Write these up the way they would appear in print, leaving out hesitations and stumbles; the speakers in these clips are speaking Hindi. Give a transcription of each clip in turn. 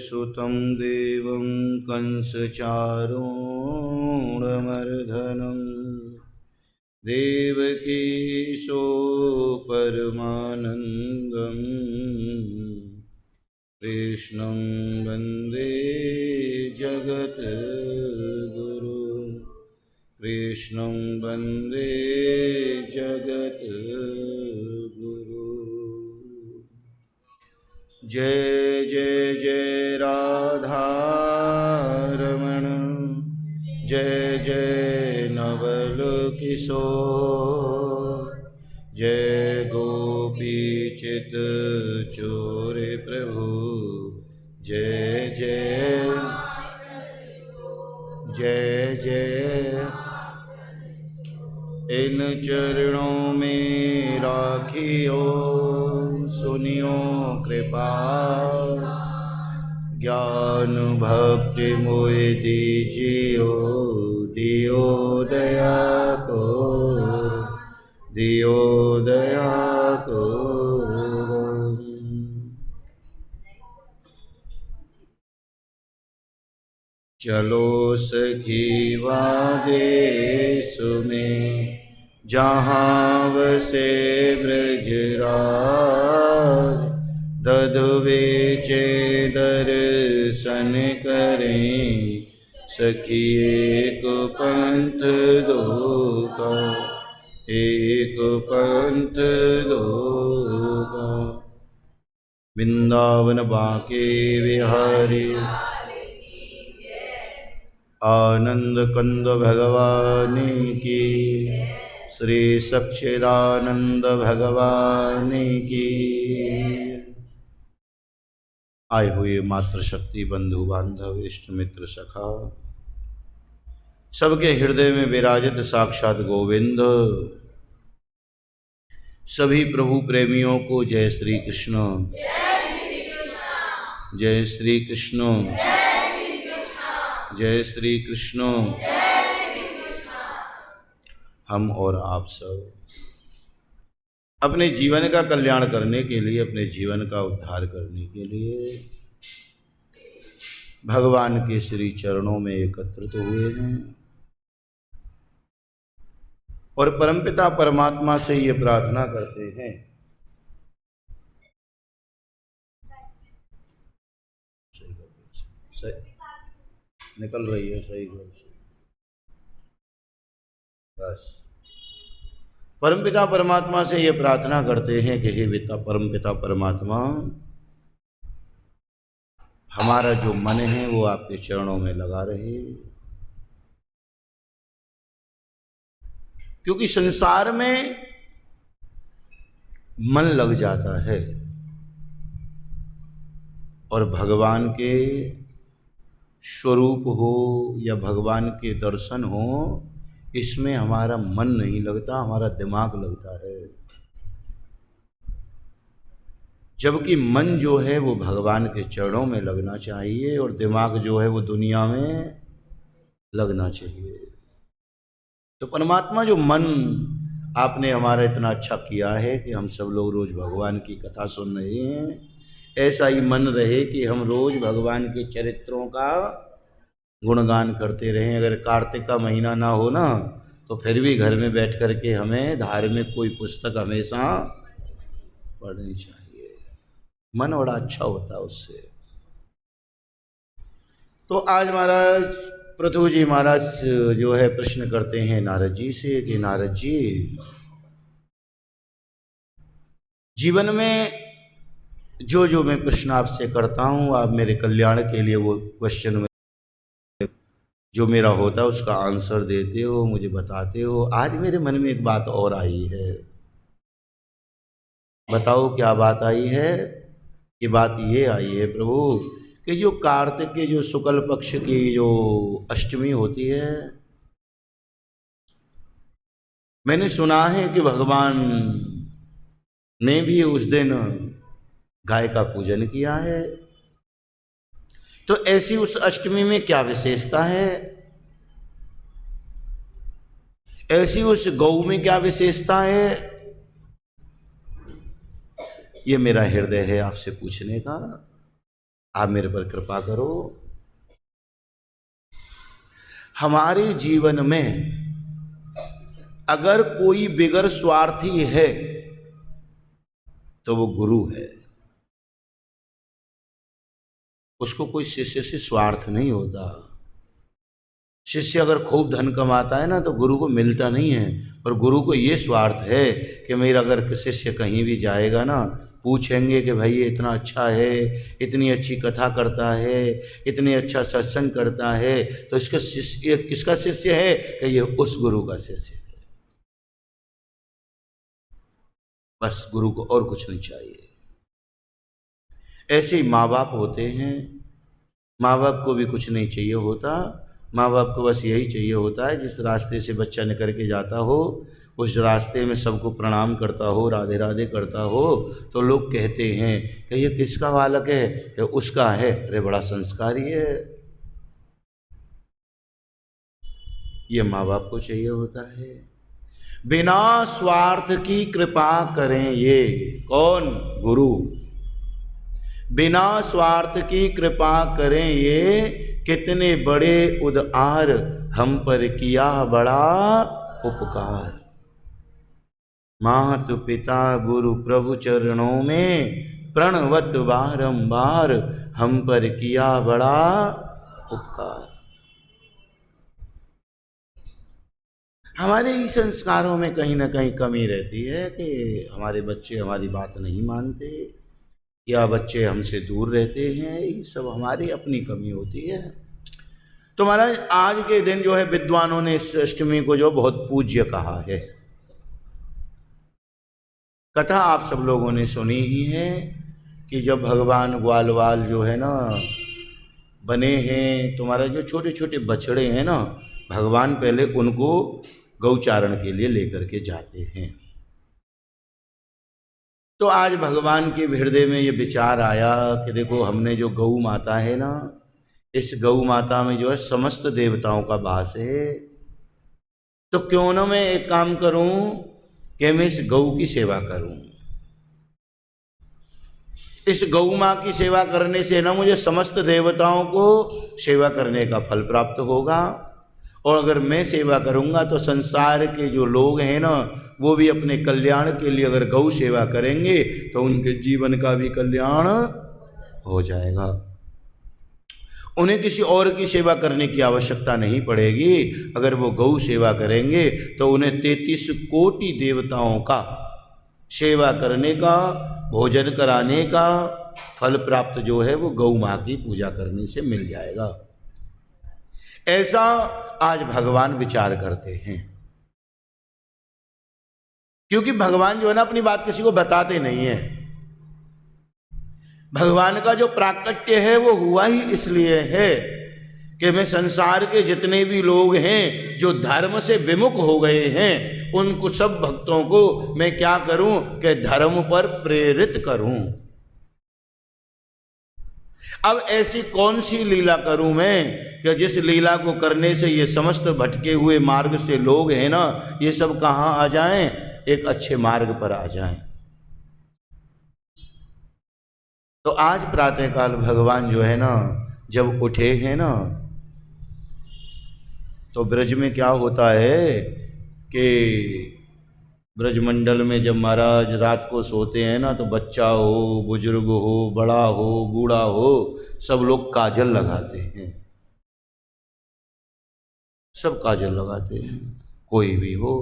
सुतं देवं कंसचारूढमर्दनं देवकी सोपरमानन्दं कृष्णं वन्दे जगद्गुरुं कृष्णं वन्दे जगद्गुरुं। जय जय जय राधा रमण, जय जय नवल किशोर, जय गोपी चित चोर प्रभु, जय जय जय जय। इन चरणों में राखियो सुनियो कृपा, ज्ञान भक्ति मोहि दीजियो, दियो दया को, दियो दया को। चलो सखी वादेश में, जहाँ वसे ब्रजराज, दधु बेचे दर्शन करें, सखी एक पंथ दो का, एक पंथ दो का। वृंदावन बांके बिहारी, आनंद कंद भगवान की, श्री सच्चिदानंद भगवान की। आए हुए मातृशक्ति बंधु बांधव इष्ट मित्र सखा, सबके हृदय में विराजित साक्षात गोविंद, सभी प्रभु प्रेमियों को जय श्री कृष्ण, जय श्री कृष्ण, जय श्री कृष्ण। हम और आप सब अपने जीवन का कल्याण करने के लिए, अपने जीवन का उद्धार करने के लिए भगवान के श्री चरणों में एकत्रित हुए हैं और परमपिता परमात्मा से ये प्रार्थना करते हैं, सही निकल रही है, सही घर से बस। परमपिता परमात्मा से ये प्रार्थना करते हैं कि हे पिता परमपिता परमात्मा, हमारा जो मन है वो आपके चरणों में लगा रहे, क्योंकि संसार में मन लग जाता है और भगवान के स्वरूप हो या भगवान के दर्शन हो, इसमें हमारा मन नहीं लगता, हमारा दिमाग लगता है। जबकि मन जो है वो भगवान के चरणों में लगना चाहिए और दिमाग जो है वो दुनिया में लगना चाहिए। तो परमात्मा जो मन आपने हमारा इतना अच्छा किया है कि हम सब लोग रोज भगवान की कथा सुन रहे हैं, ऐसा ही मन रहे कि हम रोज भगवान के चरित्रों का गुणगान करते रहें। अगर कार्तिक का महीना ना हो ना, तो फिर भी घर में बैठ कर के हमें धार्मिक कोई पुस्तक हमेशा पढ़नी चाहिए, मन बड़ा अच्छा होता है उससे। तो आज महाराज पृथु जी महाराज जो है प्रश्न करते हैं नारद जी से कि नारद जी, जीवन में जो जो मैं प्रश्न आपसे करता हूँ, आप मेरे कल्याण के लिए वो क्वेश्चन में जो मेरा होता है उसका आंसर देते हो, मुझे बताते हो। आज मेरे मन में एक बात और आई है, बताओ क्या बात आई है? ये बात ये आई है प्रभु कि जो कार्तिक के जो शुक्ल पक्ष की जो अष्टमी होती है, मैंने सुना है कि भगवान ने भी उस दिन गाय का पूजन किया है। तो ऐसी उस अष्टमी में क्या विशेषता है? ऐसी उस गौ में क्या विशेषता है? ये मेरा हृदय है आपसे पूछने का। आप मेरे पर कृपा करो। हमारे जीवन में अगर कोई बिगर स्वार्थी है तो वो गुरु है। उसको कोई शिष्य से स्वार्थ नहीं होता। शिष्य अगर खूब धन कमाता है ना तो गुरु को मिलता नहीं है, पर गुरु को ये स्वार्थ है कि मेरा अगर शिष्य कहीं भी जाएगा ना, पूछेंगे कि भाई ये इतना अच्छा है, इतनी अच्छी कथा करता है, इतनी अच्छा सत्संग करता है, तो इसका शिष्य, ये किसका शिष्य है? कि ये उस गुरु का शिष्य है। बस गुरु को और कुछ नहीं चाहिए। ऐसे ही माँ बाप होते हैं। माँ बाप को भी कुछ नहीं चाहिए होता। माँ बाप को बस यही चाहिए होता है, जिस रास्ते से बच्चा निकल के जाता हो उस रास्ते में सबको प्रणाम करता हो, राधे राधे करता हो, तो लोग कहते हैं कि ये किसका बालक है? कि उसका है। अरे बड़ा संस्कारी है। ये माँ बाप को चाहिए होता है। बिना स्वार्थ की कृपा करें ये कौन? गुरु। बिना स्वार्थ की कृपा करें ये, कितने बड़े उदार, हम पर किया बड़ा उपकार। मात पिता गुरु प्रभु चरणों में, प्रणवत बारंबार, हम पर किया बड़ा उपकार। हमारे ही संस्कारों में कहीं ना कहीं कमी रहती है कि हमारे बच्चे हमारी बात नहीं मानते या बच्चे हमसे दूर रहते हैं। ये सब हमारी अपनी कमी होती है। तो महाराज आज के दिन जो है विद्वानों ने इस अष्टमी को जो बहुत पूज्य कहा है। कथा आप सब लोगों ने सुनी ही है कि जब भगवान ग्वालवाल जो है ना बने हैं, तुम्हारा जो छोटे छोटे बछड़े हैं ना, भगवान पहले उनको गौचारण के लिए लेकर के जाते हैं। तो आज भगवान के हृदय में ये विचार आया कि देखो हमने जो गौ माता है ना, इस गौ माता में जो है समस्त देवताओं का वास है, तो क्यों ना मैं एक काम करूं कि मैं इस गौ की सेवा करूं। इस गौ माँ की सेवा करने से ना मुझे समस्त देवताओं को सेवा करने का फल प्राप्त होगा, और अगर मैं सेवा करूंगा तो संसार के जो लोग हैं ना, वो भी अपने कल्याण के लिए अगर गौ सेवा करेंगे तो उनके जीवन का भी कल्याण हो जाएगा। उन्हें किसी और की सेवा करने की आवश्यकता नहीं पड़ेगी। अगर वो गौ सेवा करेंगे तो उन्हें 33 कोटि देवताओं का सेवा करने का, भोजन कराने का फल प्राप्त जो है वो गौ माँ की पूजा करने से मिल जाएगा। ऐसा आज भगवान विचार करते हैं, क्योंकि भगवान जो है ना अपनी बात किसी को बताते नहीं है। भगवान का जो प्राकट्य है वो हुआ ही इसलिए है कि मैं संसार के जितने भी लोग हैं जो धर्म से विमुख हो गए हैं, उनको सब भक्तों को मैं क्या करूं कि धर्म पर प्रेरित करूं। अब ऐसी कौन सी लीला करूं मैं कि जिस लीला को करने से ये समस्त भटके हुए मार्ग से लोग हैं ना, ये सब कहाँ आ जाएं? एक अच्छे मार्ग पर आ जाएं। तो आज प्रातःकाल भगवान जो है ना जब उठे हैं ना, तो ब्रज में क्या होता है कि ब्रजमंडल में जब महाराज रात को सोते हैं ना, तो बच्चा हो, बुजुर्ग हो, बड़ा हो, बूढ़ा हो, सब लोग काजल लगाते हैं। सब काजल लगाते हैं, कोई भी हो।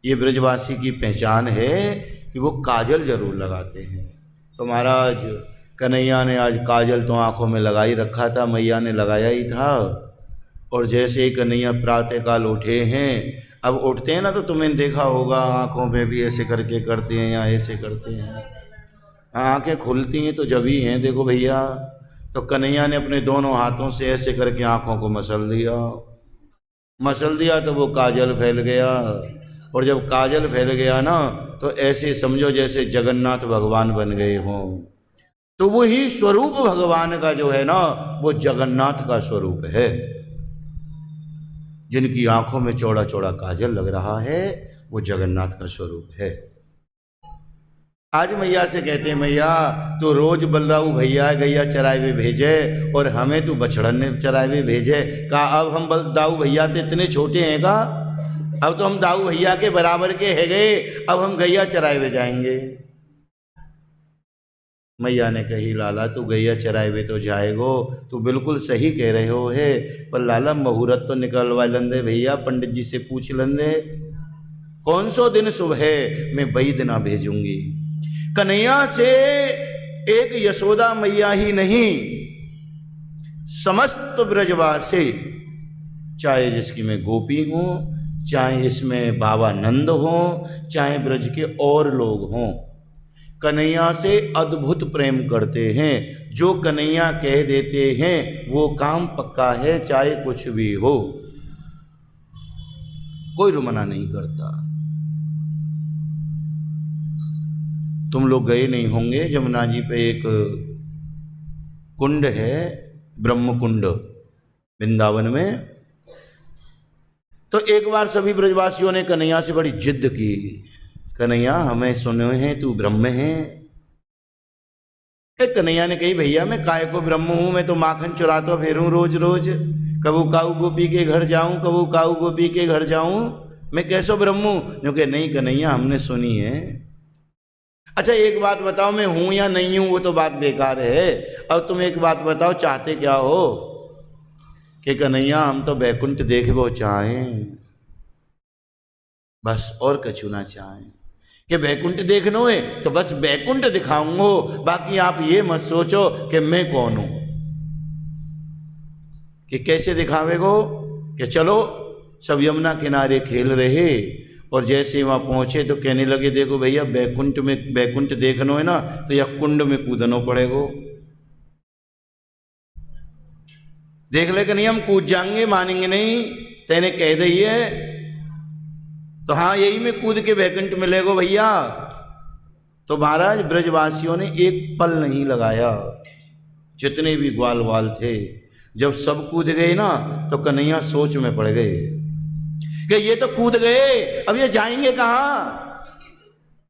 ये ब्रजवासी की पहचान है कि वो काजल जरूर लगाते हैं। तो महाराज कन्हैया ने आज काजल तो आंखों में लगा ही रखा था, मैया ने लगाया ही था। और जैसे ही कन्हैया प्रातःकाल उठे हैं, अब उठते हैं ना तो तुमने देखा होगा आंखों में भी ऐसे करके करते हैं या ऐसे करते हैं। आंखें खुलती हैं तो जब ही हैं, देखो भैया। तो कन्हैया ने अपने दोनों हाथों से ऐसे करके आंखों को मसल दिया तो वो काजल फैल गया। और जब काजल फैल गया ना, तो ऐसे समझो जैसे जगन्नाथ भगवान बन गए हों। तो वही स्वरूप भगवान का जो है ना, वो जगन्नाथ का स्वरूप है। जिनकी आंखों में चौड़ा चौड़ा काजल लग रहा है, वो जगन्नाथ का स्वरूप है। आज मैया से कहते हैं मैया तो रोज बलदाऊ भैया गैया चराए हुए भेजे और हमें तू बछड़न चराए हुए भेजे। कहा अब हम बलदाऊ भैया तो इतने छोटे हैं का, अब तो हम दाऊ भैया के बराबर के है गए, अब हम गैया चराए हुए जाएंगे। मैया ने कही लाला तू गैया चराए हुए तो जाएगो, तू बिल्कुल सही कह रहे हो है, पर लाला मुहूर्त तो निकलवा लंदे भैया, पंडित जी से पूछ लंदे कौन सो दिन शुभ है, मैं वही दिन भेजूंगी। कन्हैया से एक यशोदा मैया ही नहीं, समस्त ब्रजवासी, चाहे जिसकी मैं गोपी हूं, चाहे इसमें बाबा नंद हो, चाहे ब्रज के और लोग हों, कन्हैया से अद्भुत प्रेम करते हैं। जो कन्हैया कह देते हैं वो काम पक्का है, चाहे कुछ भी हो, कोई मना नहीं करता। तुम लोग गए नहीं होंगे, जमुना जी पे एक कुंड है, ब्रह्म कुंड वृंदावन में। तो एक बार सभी ब्रजवासियों ने कन्हैया से बड़ी जिद की, कन्हैया हमें सुने हैं तू ब्रह्म है। कन्हैया ने कही भैया मैं काय को ब्रह्म हूं, मैं तो माखन चुराता फिरूं रोज रोज, कबू काऊ गोपी के घर जाऊं, कबू काऊ गोपी के घर जाऊं, मैं कैसो ब्रह्म हूं। जो कि नहीं कन्हैया हमने सुनी है। अच्छा एक बात बताओ, मैं हूं या नहीं हूं वो तो बात बेकार है, अब तुम एक बात बताओ चाहते क्या हो। कि कन्हैया हम तो बैकुंठ देखबो चाहें, बस और कछु ना चाहें। कि बैकुंठ देखनो है तो बस बैकुंठ दिखाऊंगो, बाकी आप ये मत सोचो कि मैं कौन हूं। कि कैसे दिखावेगो, कि चलो सब यमुना किनारे खेल रहे और जैसे वहां पहुंचे तो कहने लगे देखो भैया बैकुंठ में, बैकुंठ देखनो है ना तो यह कुंड में कूदनो पड़ेगो। देख ले कि नहीं हम कूद जाएंगे, मानेंगे नहीं, तेने कह दी है तो हाँ यही में कूद के बैकुंठ मिलेगो भैया। तो महाराज ब्रजवासियों ने एक पल नहीं लगाया, जितने भी ग्वाल वाल थे, जब सब कूद गए ना तो कन्हैया सोच में पड़ गए कि ये तो कूद गए, अब ये जाएंगे कहाँ,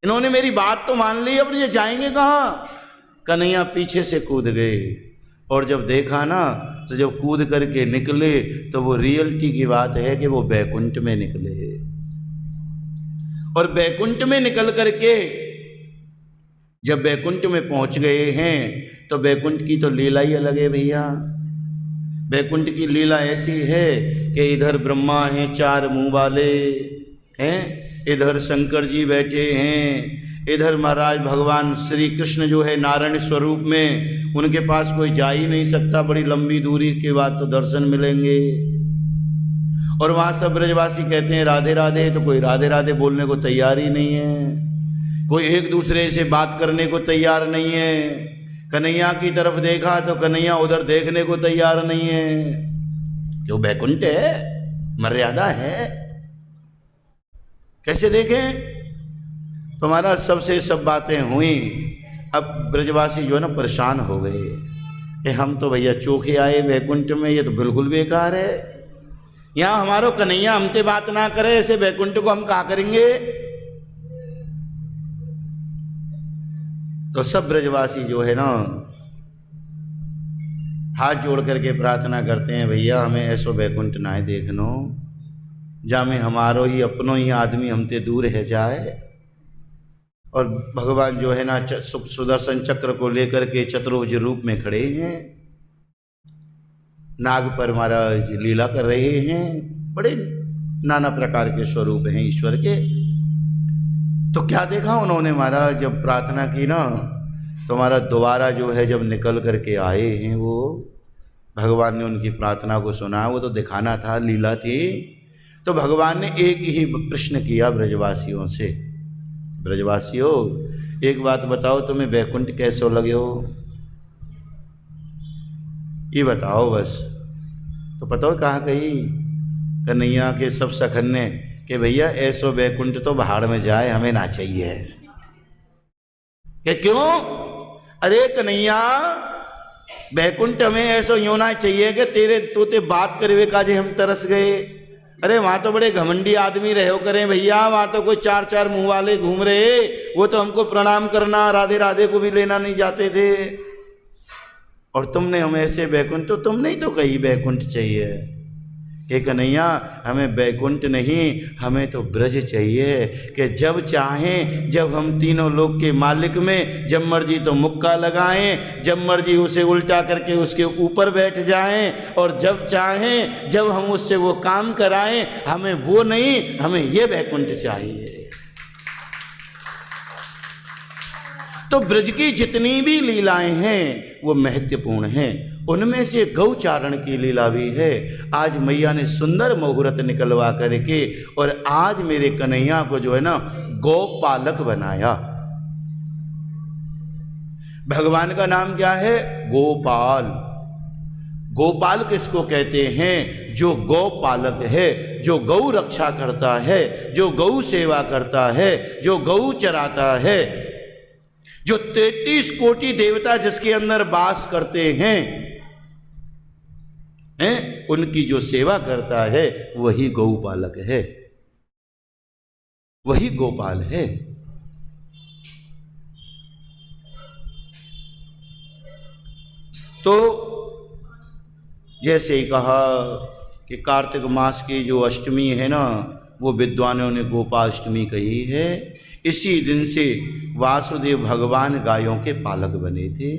इन्होंने मेरी बात तो मान ली, अब ये जाएंगे कहाँ। कन्हैया पीछे से कूद गए और जब देखा ना तो जब कूद करके निकले तो वो रियलिटी की बात है कि वो बैकुंठ में निकले। और बैकुंठ में निकल करके जब बैकुंठ में पहुंच गए हैं तो बैकुंठ की तो लीला ही अलग है भैया। बैकुंठ की लीला ऐसी है कि इधर ब्रह्मा हैं चार मुंह वाले हैं, इधर शंकर जी बैठे हैं, इधर महाराज भगवान श्री कृष्ण जो है नारायण स्वरूप में, उनके पास कोई जा ही नहीं सकता, बड़ी लंबी दूरी के बाद तो दर्शन मिलेंगे। और वहाँ सब ब्रजवासी कहते हैं राधे राधे, तो कोई राधे राधे बोलने को तैयार ही नहीं है, कोई एक दूसरे से बात करने को तैयार नहीं है। कन्हैया की तरफ देखा तो कन्हैया उधर देखने को तैयार नहीं है। क्यों, बैकुंठ है, मर्यादा है, कैसे देखें। तुम्हारा सबसे सब बातें हुई। अब ब्रजवासी जो है ना परेशान हो गए कि हम तो भैया चोखे आए बैकुंठ में, ये तो बिल्कुल बेकार है, यहाँ हमारो कन्हैया हमसे बात ना करे, ऐसे बैकुंठ को हम कहाँ करेंगे। तो सब ब्रजवासी जो है ना हाथ जोड़ करके प्रार्थना करते हैं भैया हमें ऐसो बैकुंठ ना है देखनो, जा में हमारो ही अपनो ही आदमी हमसे दूर है जाए। और भगवान जो है ना सुदर्शन चक्र को लेकर के चतुर्भुज रूप में खड़े हैं, नाग पर महाराज लीला कर रहे हैं, बड़े नाना प्रकार के स्वरूप हैं ईश्वर के। तो क्या देखा उन्होंने महाराज, जब प्रार्थना की ना तो हमारा दोबारा जो है जब निकल करके आए हैं वो, भगवान ने उनकी प्रार्थना को सुना, वो तो दिखाना था, लीला थी। तो भगवान ने एक ही प्रश्न किया ब्रजवासियों से, ब्रजवासियों एक बात बताओ तुम्हें बैकुंठ कैसे लगे हो, ये बताओ बस। तो पता हो कहाँ कही, कन्हैया के सब सखन ने कि भैया ऐसो बैकुंठ तो बाहर में जाए, हमें ना चाहिए। कि क्यों, अरे कन्हैया बैकुंठ हमें ऐसो यूं ना चाहिए कि तेरे तोते बात करे काजे हम तरस गए, अरे वहाँ तो बड़े घमंडी आदमी रहो करें भैया, वहाँ तो कोई चार चार मुंह वाले घूम रहे, वो तो हमको प्रणाम करना, राधे राधे को भी लेना नहीं जाते थे। और तुमने हमें ऐसे बैकुंठ, तो तुमने ही तो कही बैकुंठ चाहिए। हे कन्हैया, हमें बैकुंठ नहीं, हमें तो ब्रज चाहिए कि जब चाहें, जब हम तीनों लोक के मालिक में, जब मर्जी तो मुक्का लगाएं, जब मर्जी उसे उल्टा करके उसके ऊपर बैठ जाएं, और जब चाहें जब हम उससे वो काम कराएं। हमें वो नहीं, हमें ये बैकुंठ चाहिए। तो ब्रज की जितनी भी लीलाएं हैं वो महत्वपूर्ण हैं। उनमें से गौचारण की लीला भी है। आज मैया ने सुंदर मुहूर्त निकलवा करके और आज मेरे कन्हैया को जो है ना गौपालक बनाया। भगवान का नाम क्या है? गोपाल। गोपाल किसको कहते हैं? जो गौपालक है, जो गौ रक्षा करता है, जो गौ सेवा करता है, जो गौ चराता है, जो 33 कोटि देवता जिसके अंदर वास करते हैं, उनकी जो सेवा करता है वही गौपालक है, वही गोपाल है। तो जैसे ही कहा कि कार्तिक मास की जो अष्टमी है ना, वो विद्वानों ने गोपाष्टमी कही है। इसी दिन से वासुदेव भगवान गायों के पालक बने थे।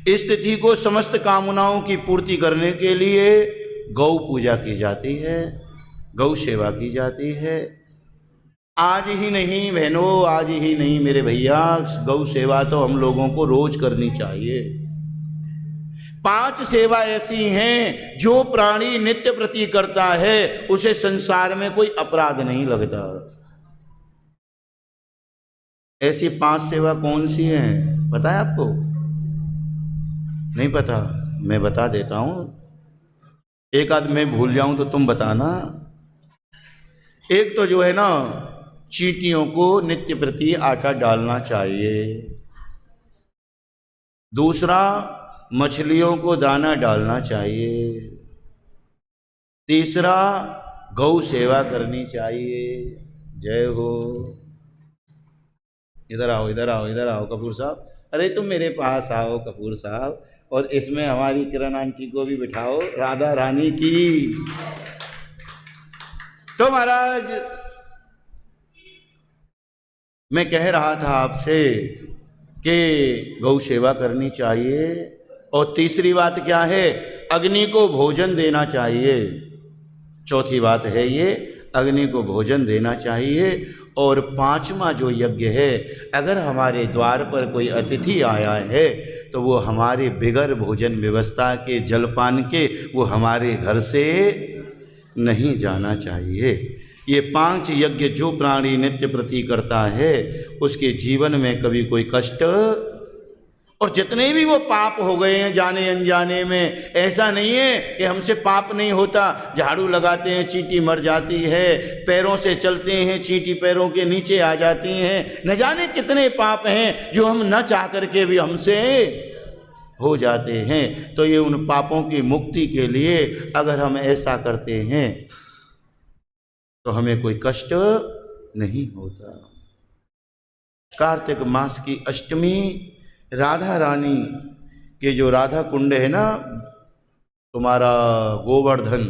इस तिथि को समस्त कामनाओं की पूर्ति करने के लिए गौ पूजा की जाती है, गौ सेवा की जाती है। आज ही नहीं बहनों, आज ही नहीं मेरे भैया, गौ सेवा तो हम लोगों को रोज करनी चाहिए। 5 सेवा ऐसी हैं जो प्राणी नित्य प्रति करता है, उसे संसार में कोई अपराध नहीं लगता। ऐसी 5 सेवा कौन सी हैं पता है आपको? नहीं पता? मैं बता देता हूं, एक आध मैं भूल जाऊं तो तुम बताना। एक तो जो है ना, चींटियों को नित्य प्रति आटा डालना चाहिए। दूसरा, मछलियों को दाना डालना चाहिए। तीसरा, गौ सेवा करनी चाहिए। जय हो। इधर आओ, इधर आओ, इधर आओ कपूर साहब। अरे तुम मेरे पास आओ कपूर साहब, और इसमें हमारी किरण आंटी को भी बिठाओ, राधा रानी की। तो महाराज, मैं कह रहा था आपसे कि गौ सेवा करनी चाहिए। और तीसरी बात क्या है? अग्नि को भोजन देना चाहिए। चौथी बात है ये, अग्नि को भोजन देना चाहिए। और 5वां जो यज्ञ है, अगर हमारे द्वार पर कोई अतिथि आया है तो वो हमारे बिगर भोजन व्यवस्था के, जलपान के, वो हमारे घर से नहीं जाना चाहिए। ये 5 यज्ञ जो प्राणी नित्य प्रति करता है उसके जीवन में कभी कोई कष्ट, और जितने भी वो पाप हो गए हैं जाने अनजाने में, ऐसा नहीं है कि हमसे पाप नहीं होता। झाड़ू लगाते हैं चींटी मर जाती है, पैरों से चलते हैं चींटी पैरों के नीचे आ जाती हैं, न जाने कितने पाप हैं जो हम न चाह करके भी हमसे हो जाते हैं। तो ये उन पापों की मुक्ति के लिए अगर हम ऐसा करते हैं तो हमें कोई कष्ट नहीं होता। कार्तिक मास की अष्टमी, राधा रानी के जो राधा कुंड है ना, तुम्हारा गोवर्धन,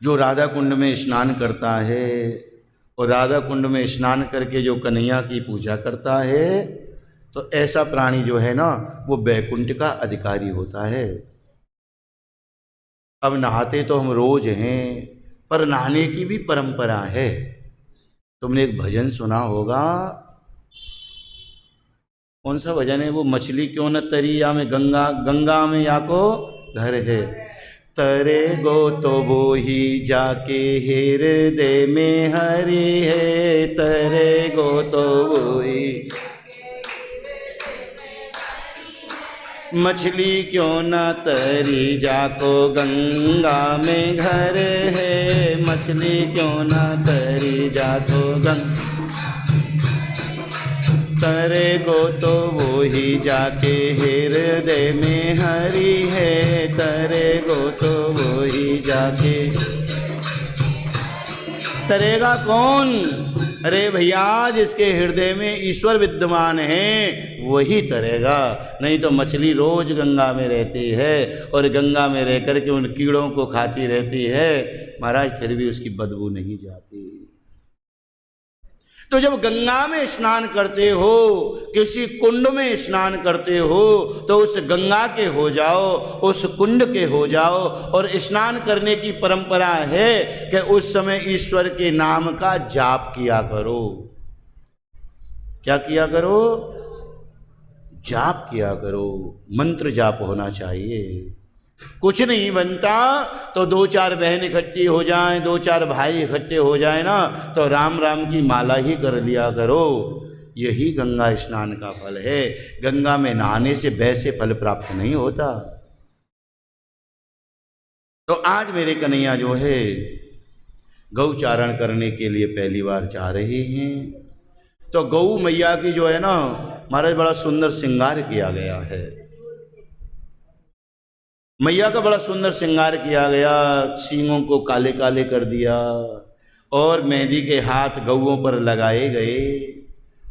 जो राधा कुंड में स्नान करता है और राधा कुंड में स्नान करके जो कन्हैया की पूजा करता है, तो ऐसा प्राणी जो है ना वो बैकुंठ का अधिकारी होता है। अब नहाते तो हम रोज हैं, पर नहाने की भी परंपरा है। तुमने एक भजन सुना होगा, कौन सा भजन है वो? मछली क्यों न तरी या में गंगा, गंगा में या को घर है। तरे गो तो वो ही जाके हृदय में हरि है, तरे गो तो वो ही। मछली क्यों न तरी जाको गंगा में घर है, मछली क्यों न तरी जाको गंगा, तरे गो तो वो ही जाके हृदय में हरि है, तरे गो तो वो ही जाके। तरेगा कौन? अरे भैया, जिसके हृदय में ईश्वर विद्यमान है वही तरेगा। नहीं तो मछली रोज गंगा में रहती है और गंगा में रह कर के उन कीड़ों को खाती रहती है महाराज, फिर भी उसकी बदबू नहीं जाती। तो जब गंगा में स्नान करते हो, किसी कुंड में स्नान करते हो, तो उस गंगा के हो जाओ, उस कुंड के हो जाओ। और स्नान करने की परंपरा है कि उस समय ईश्वर के नाम का जाप किया करो। क्या किया करो? जाप किया करो, मंत्र जाप होना चाहिए। कुछ नहीं बनता तो दो चार बहन इकट्ठी हो जाएं, दो चार भाई इकट्ठे हो जाए ना, तो राम राम की माला ही कर लिया करो। यही गंगा स्नान का फल है। गंगा में नहाने से वैसे फल प्राप्त नहीं होता। तो आज मेरे कन्हैया जो है गौचारण करने के लिए पहली बार जा रहे हैं। तो गौ मैया की जो है ना महाराज, बड़ा सुंदर श्रृंगार किया गया है। मैया का बड़ा सुंदर श्रृंगार किया गया, सींगों को काले काले कर दिया और मेहंदी के हाथ गौओं पर लगाए गए।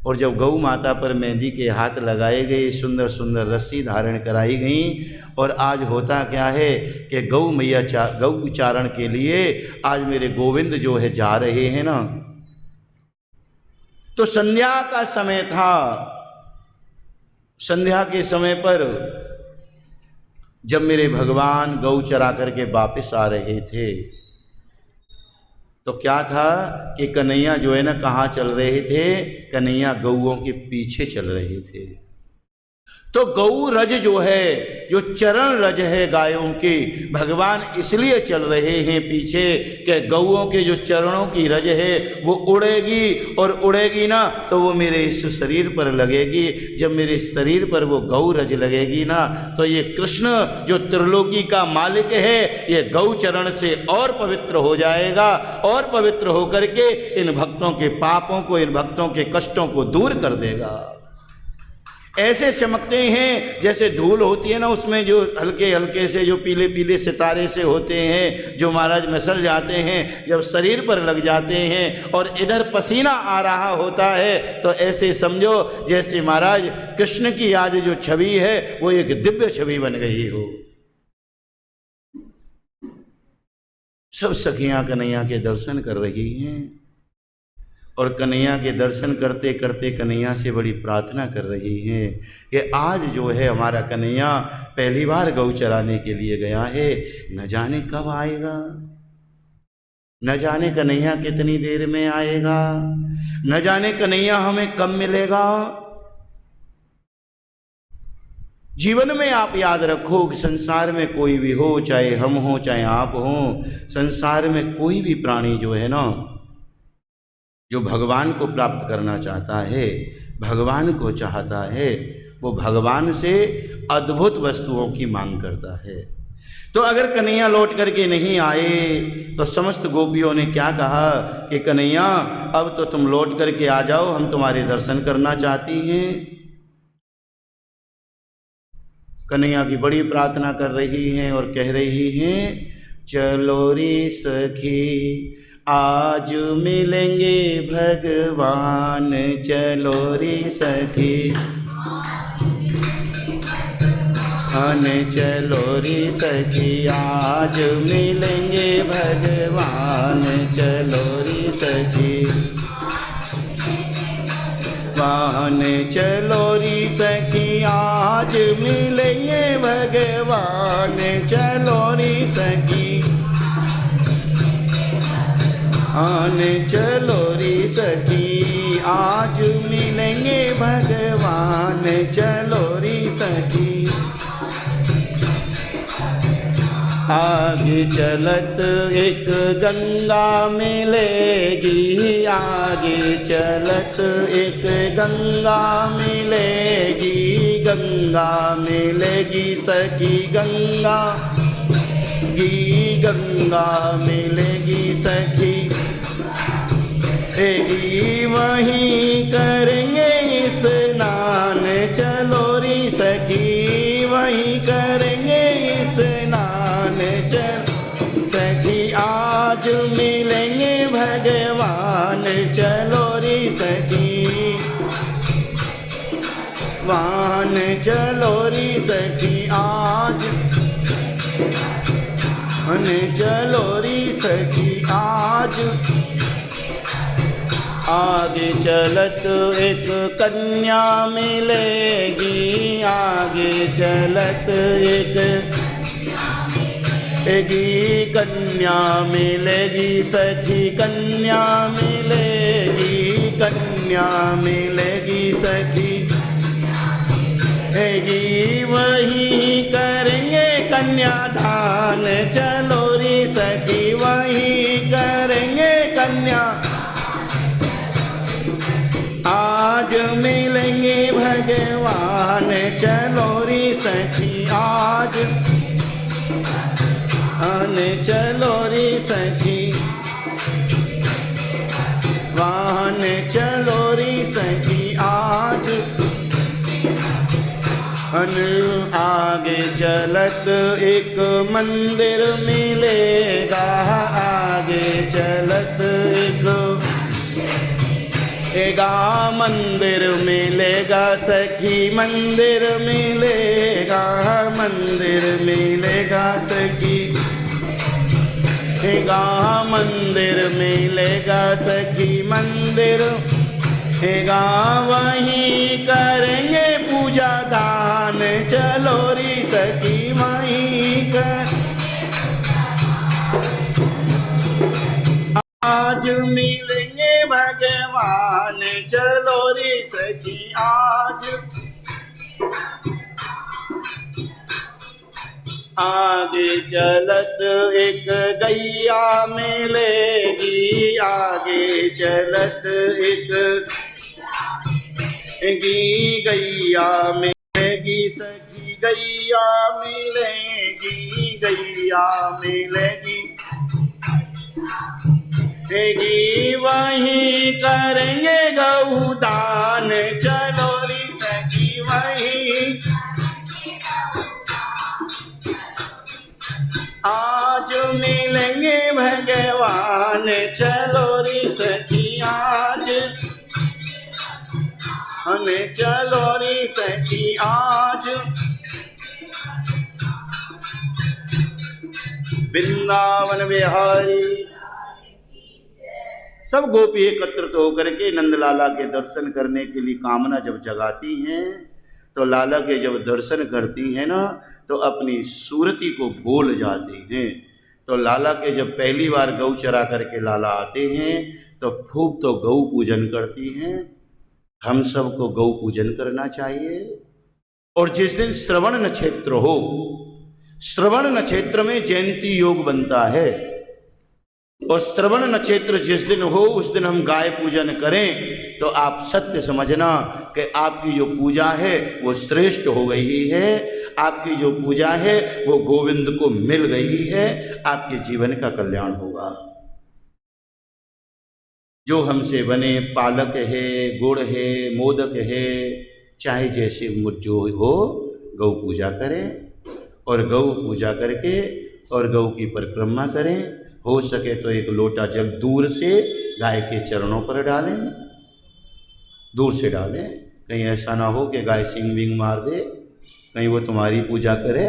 और जब गौ माता पर मेहंदी के हाथ लगाए गए, सुंदर सुंदर रस्सी धारण कराई गई। और आज होता क्या है कि गौ मैया गौ उच्चारण के लिए आज मेरे गोविंद जो है जा रहे हैं ना। तो संध्या का समय था। संध्या के समय पर जब मेरे भगवान गौ चरा करके वापस आ रहे थे, तो क्या था कि कन्हैया जो है ना कहाँ चल रहे थे? कन्हैया गौओं के पीछे चल रहे थे। तो गौ रज जो है, जो चरण रज है गायों के, भगवान इसलिए चल रहे हैं पीछे कि गौओं के जो चरणों की रज है वो उड़ेगी, और उड़ेगी ना तो वो मेरे इस शरीर पर लगेगी। जब मेरे शरीर पर वो गौ रज लगेगी ना, तो ये कृष्ण जो त्रिलोकी का मालिक है, ये गौ चरण से और पवित्र हो जाएगा, और पवित्र होकर के इन भक्तों के पापों को, इन भक्तों के कष्टों को दूर कर देगा। ऐसे चमकते हैं जैसे धूल होती है ना, उसमें जो हल्के हल्के से जो पीले पीले सितारे से होते हैं, जो महाराज मसल जाते हैं, जब शरीर पर लग जाते हैं और इधर पसीना आ रहा होता है, तो ऐसे समझो जैसे महाराज कृष्ण की आज जो छवि है वो एक दिव्य छवि बन गई हो। सब सखियां कन्हैया के दर्शन कर रही हैं और कन्हैया के दर्शन करते करते कन्हैया से बड़ी प्रार्थना कर रही हैं कि आज जो है हमारा कन्हैया पहली बार गौ चराने के लिए गया है, न जाने कब आएगा, न जाने कन्हैया कितनी देर में आएगा, न जाने कन्हैया हमें कब मिलेगा। जीवन में आप याद रखो कि संसार में कोई भी हो, चाहे हम हो चाहे आप हो, संसार में कोई भी प्राणी जो है ना, जो भगवान को प्राप्त करना चाहता है, भगवान को चाहता है, वो भगवान से अद्भुत वस्तुओं की मांग करता है। तो अगर कन्हैया लौट करके नहीं आए तो समस्त गोपियों ने क्या कहा कि कन्हैया अब तो तुम लौट करके आ जाओ, हम तुम्हारे दर्शन करना चाहती हैं। कन्हैया की बड़ी प्रार्थना कर रही हैं और कह रही हैं, चलो रे सखी आज मिलेंगे भगवान, चलो रे सखी चलो रे सखी आज मिलेंगे भगवान, चलो रे सखी वाहन, चलो रे सखी आज मिलेंगे भगवान, चलो रे सखी आने चलो रे सखी आज मिलेंगे भगवान, चलो रे सखी। आगे चलत एक गंगा मिलेगी, आगे चलत एक गंगा मिलेगी, गंगा मिलेगी सखी गंगा गंगा मिलेगी सखी, वहीं करेंगे स्नान, चलो रे सखी वहीं करेंगे स्नान, चल सखी आज मिलेंगे भगवान। वाहन चलो री सखी आज, वाहन चलो री सखी आज। आगे चलत एक कन्या मिलेगी, आगे चलत एक कन्या मिलेगी सखी, कन्या मिलेगी, कन्या मिलेगी सखी। वही करेंगे कन्यादान, चलो री सखी वही करेंगे कन्या। आज मिलेंगे भगवान, चलो री सखी आज, आने चलो री सखी, वाहन चलो री सखी आज। आगे चलत एक मंदिर मिलेगा, आगे चलत एक मंदिर मिलेगा सखी, मंदिर मिलेगा, मंदिर मिलेगा सखी। मंदिर मिलेगा सखी, मंदिर वहीं करेंगे पूजा दान, चलो री सखी वहीं कर। आज मिलेंगे भगवान, चलो री सखी आज। आगे चलत एक गैया मिलेगी, आगे चलत एक गैया मिलेगी सखी, गैया मिलेगी, गैया मिलेगी। वहीं करेंगे गौदान, चलो री सखी वहीं। आज मिलेंगे भगवान, चलो री सखी आज, हमें चलो री सखी आज। वृंदावन बिहारी। सब गोपी एकत्रित होकर के नंदलाला के दर्शन करने के लिए कामना जब जगाती हैं, तो लाला के जब दर्शन करती हैं ना, तो अपनी सूरती को भूल जाती हैं। तो लाला के जब पहली बार गौ चरा करके लाला आते हैं, तो खूब तो गौ पूजन करती हैं। हम सबको गौ पूजन करना चाहिए। और जिस दिन श्रवण नक्षत्र हो, श्रवण नक्षत्र में जयंती योग बनता है, और श्रवण नक्षत्र जिस दिन हो उस दिन हम गाय पूजन करें, तो आप सत्य समझना कि आपकी जो पूजा है वो श्रेष्ठ हो गई है, आपकी जो पूजा है वो गोविंद को मिल गई है, आपके जीवन का कल्याण होगा। जो हमसे बने पालक है, गुड़ है, मोदक है, चाहे जैसे जो हो, गौ पूजा करें, और गौ पूजा करके और गौ की परिक्रमा करें। हो सके तो एक लोटा जल दूर से गाय के चरणों पर डालें, दूर से डालें, कहीं ऐसा ना हो कि गाय सिंग विंग मार दे, कहीं वो तुम्हारी पूजा करे,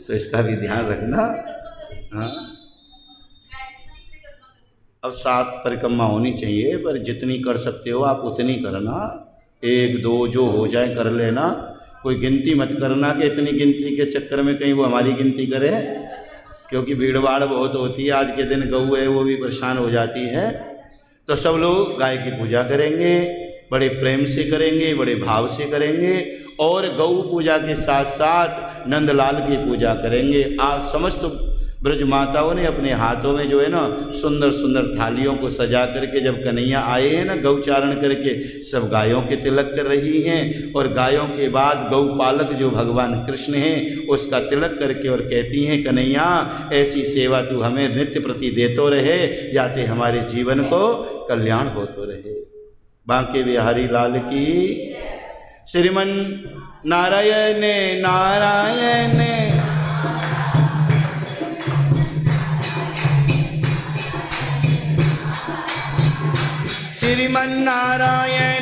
तो इसका भी ध्यान रखना। हाँ, अब 7 परिक्रमा होनी चाहिए, पर जितनी कर सकते हो आप उतनी करना। 1 2 जो हो जाए कर लेना, कोई गिनती मत करना कि इतनी गिनती के चक्कर में कहीं वो हमारी गिनती करे, क्योंकि भीड़ भाड़ बहुत होती है। आज के दिन गऊ है वो भी परेशान हो जाती है। तो सब लोग गाय की पूजा करेंगे, बड़े प्रेम से करेंगे, बड़े भाव से करेंगे, और गौ पूजा के साथ साथ नंदलाल की पूजा करेंगे। आज समस्त ब्रज माताओं ने अपने हाथों में जो है ना सुंदर सुंदर थालियों को सजा करके, जब कन्हैया आए हैं ना गौचारण करके, सब गायों के तिलक कर रही हैं, और गायों के बाद गौ पालक जो भगवान कृष्ण हैं उसका तिलक करके और कहती हैं, कन्हैया ऐसी सेवा तू हमें नित्य प्रति देतो रहे, जाते हमारे जीवन को कल्याण होतो रहे। बांके बिहारी लाल की। श्रीमन नारायण नारायण। श्रीमन नारायण